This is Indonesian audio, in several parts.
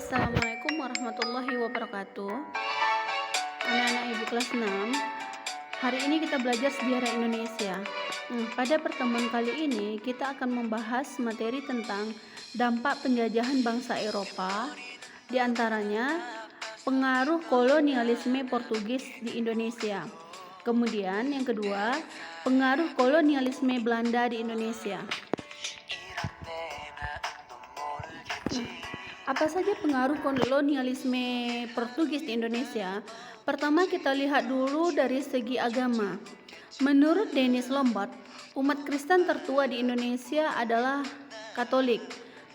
Assalamualaikum warahmatullahi wabarakatuh. Anak-anak ibu kelas 6, hari ini kita belajar sejarah Indonesia. Pada pertemuan kali ini kita akan membahas materi tentang dampak penjajahan bangsa Eropa, di antaranya pengaruh kolonialisme Portugis di Indonesia. Kemudian yang kedua, pengaruh kolonialisme Belanda di Indonesia. Apa saja pengaruh kolonialisme Portugis di Indonesia? Pertama, kita lihat dulu dari segi agama. Menurut Dennis Lombard, umat Kristen tertua di Indonesia adalah Katolik.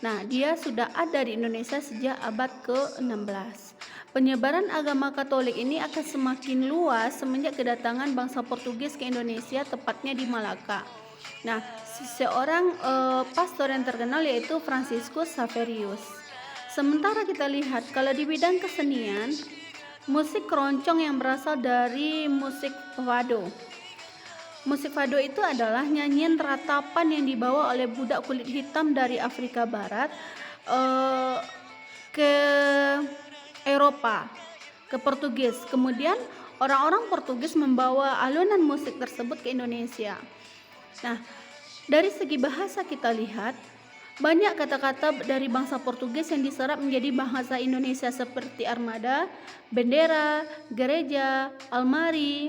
Nah, dia sudah ada di Indonesia sejak abad ke-16. Penyebaran agama Katolik ini akan semakin luas semenjak kedatangan bangsa Portugis ke Indonesia, tepatnya di Malaka. Nah, seorang pastor yang terkenal yaitu Franciscus Xaverius. Sementara kita lihat kalau di bidang kesenian, musik keroncong yang berasal dari musik fado. Musik fado itu adalah nyanyian ratapan yang dibawa oleh budak kulit hitam dari Afrika Barat ke Eropa, ke Portugis. Kemudian orang-orang Portugis membawa alunan musik tersebut ke Indonesia. Nah, dari segi bahasa kita lihat banyak kata-kata dari bangsa Portugis yang diserap menjadi bahasa Indonesia seperti armada, bendera, gereja, almari,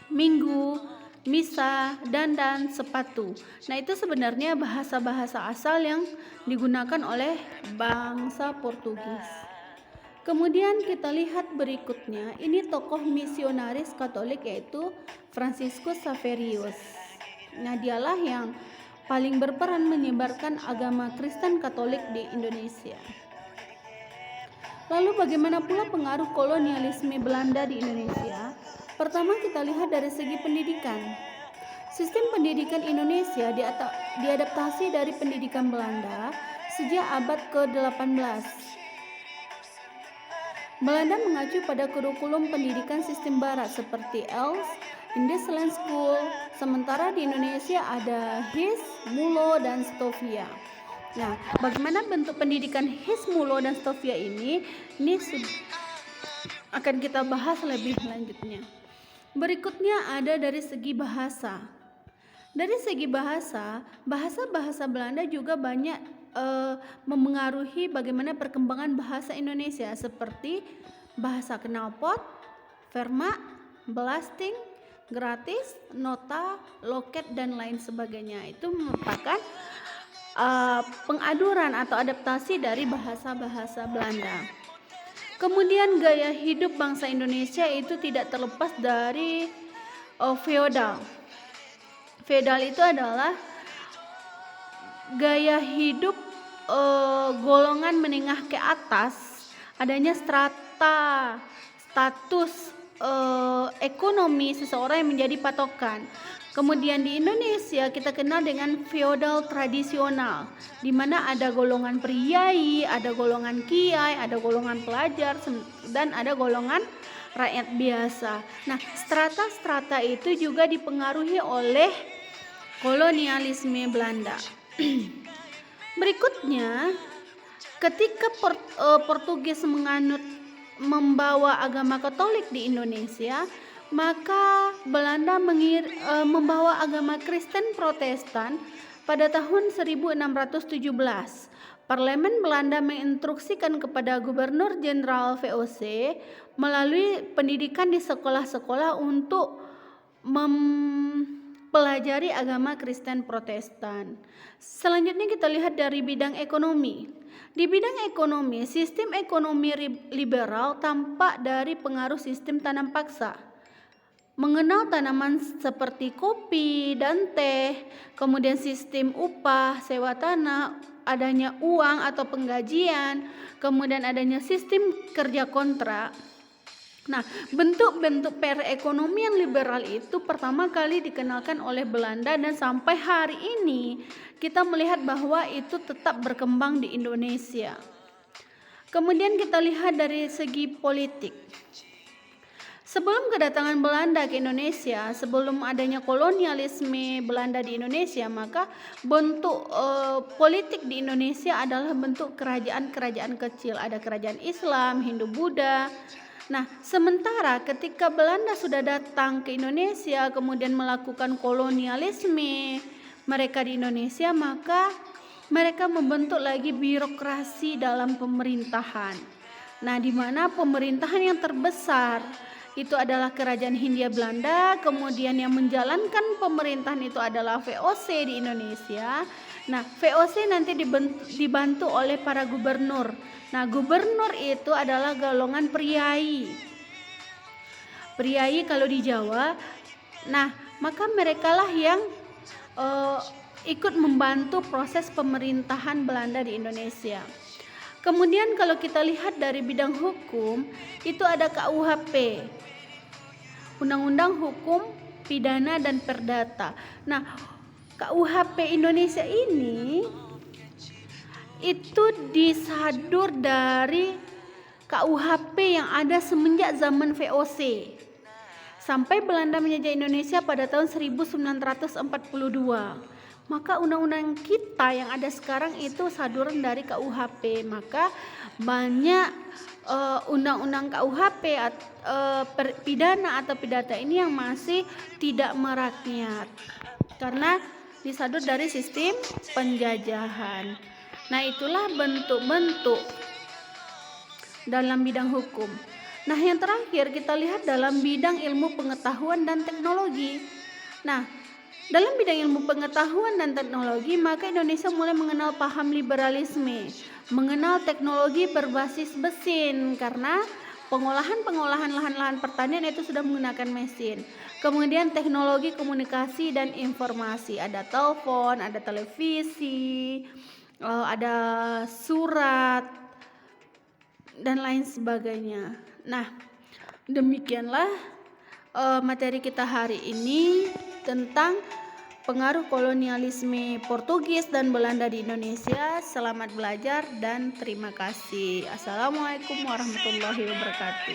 minggu, misa, dandan, sepatu. Nah, itu sebenarnya bahasa-bahasa asal yang digunakan oleh bangsa Portugis. Kemudian kita lihat berikutnya, ini tokoh misionaris Katolik yaitu Franciscus Xaverius. Nah, dialah yang paling berperan menyebarkan agama Kristen Katolik di Indonesia. Lalu bagaimana pula pengaruh kolonialisme Belanda di Indonesia? Pertama, kita lihat dari segi pendidikan. Sistem pendidikan Indonesia diadaptasi dari pendidikan Belanda sejak abad ke-18. Belanda mengacu pada kurikulum pendidikan sistem barat seperti ELS, Indesland School, sementara di Indonesia ada HIS, MULO, dan STOVIA. Nah, bagaimana bentuk pendidikan HIS, MULO, dan STOVIA ini akan kita bahas lebih lanjutnya. Berikutnya ada dari segi bahasa. Dari segi bahasa Belanda juga banyak memengaruhi bagaimana perkembangan bahasa Indonesia seperti bahasa knalpot, verma, belasting, gratis, nota, loket, dan lain sebagainya. Itu merupakan pengaduran atau adaptasi dari bahasa-bahasa Belanda. Kemudian gaya hidup bangsa Indonesia itu tidak terlepas dari feodal. Feodal itu adalah gaya hidup golongan menengah ke atas, adanya strata, status ekonomi seseorang yang menjadi patokan. Kemudian di Indonesia kita kenal dengan feodal tradisional, di mana ada golongan priai, ada golongan kiai, ada golongan pelajar, dan ada golongan rakyat biasa. Nah, strata-strata itu juga dipengaruhi oleh kolonialisme Belanda. Berikutnya, ketika Portugis membawa agama Katolik di Indonesia, maka Belanda membawa agama Kristen Protestan pada tahun 1617. Parlemen Belanda menginstruksikan kepada Gubernur Jenderal VOC melalui pendidikan di sekolah-sekolah untuk mempelajari agama Kristen Protestan. Selanjutnya kita lihat dari bidang ekonomi. Di bidang ekonomi, sistem ekonomi liberal tampak dari pengaruh sistem tanam paksa. Mengenal tanaman seperti kopi dan teh, kemudian sistem upah, sewa tanah, adanya uang atau penggajian, kemudian adanya sistem kerja kontrak. Nah, bentuk-bentuk perekonomian liberal itu pertama kali dikenalkan oleh Belanda dan sampai hari ini kita melihat bahwa itu tetap berkembang di Indonesia. Kemudian kita lihat dari segi politik. Sebelum kedatangan Belanda ke Indonesia, sebelum adanya kolonialisme Belanda di Indonesia, maka bentuk politik di Indonesia adalah bentuk kerajaan-kerajaan kecil. Ada kerajaan Islam, Hindu, Buddha. Nah, sementara ketika Belanda sudah datang ke Indonesia, kemudian melakukan kolonialisme mereka di Indonesia, maka mereka membentuk lagi birokrasi dalam pemerintahan. Nah, di mana pemerintahan yang terbesar itu adalah Kerajaan Hindia Belanda, kemudian yang menjalankan pemerintahan itu adalah VOC di Indonesia. Nah, VOC nanti dibantu oleh para gubernur. Nah, gubernur itu adalah golongan priai. Priai kalau di Jawa. Nah, maka merekalah yang ikut membantu proses pemerintahan Belanda di Indonesia. Kemudian kalau kita lihat dari bidang hukum, itu ada KUHP, Undang-Undang Hukum Pidana dan Perdata. Nah, KUHP Indonesia ini itu disadur dari KUHP yang ada semenjak zaman VOC sampai Belanda menjajah Indonesia pada tahun 1942. Maka undang-undang kita yang ada sekarang itu saduran dari KUHP. Maka banyak undang-undang KUHP pidana atau pidata ini yang masih tidak merakyat karena disadur dari sistem penjajahan. Nah, itulah bentuk-bentuk dalam bidang hukum. Nah, yang terakhir kita lihat dalam bidang ilmu pengetahuan dan teknologi. Nah, dalam bidang ilmu pengetahuan dan teknologi, maka Indonesia mulai mengenal paham liberalisme, mengenal teknologi berbasis mesin karena pengolahan lahan-lahan pertanian itu sudah menggunakan mesin. Kemudian teknologi komunikasi dan informasi, ada telepon, ada televisi, ada surat dan lain sebagainya. Nah, demikianlah materi kita hari ini tentang pengaruh kolonialisme Portugis dan Belanda di Indonesia. Selamat belajar dan terima kasih. Assalamualaikum warahmatullahi wabarakatuh.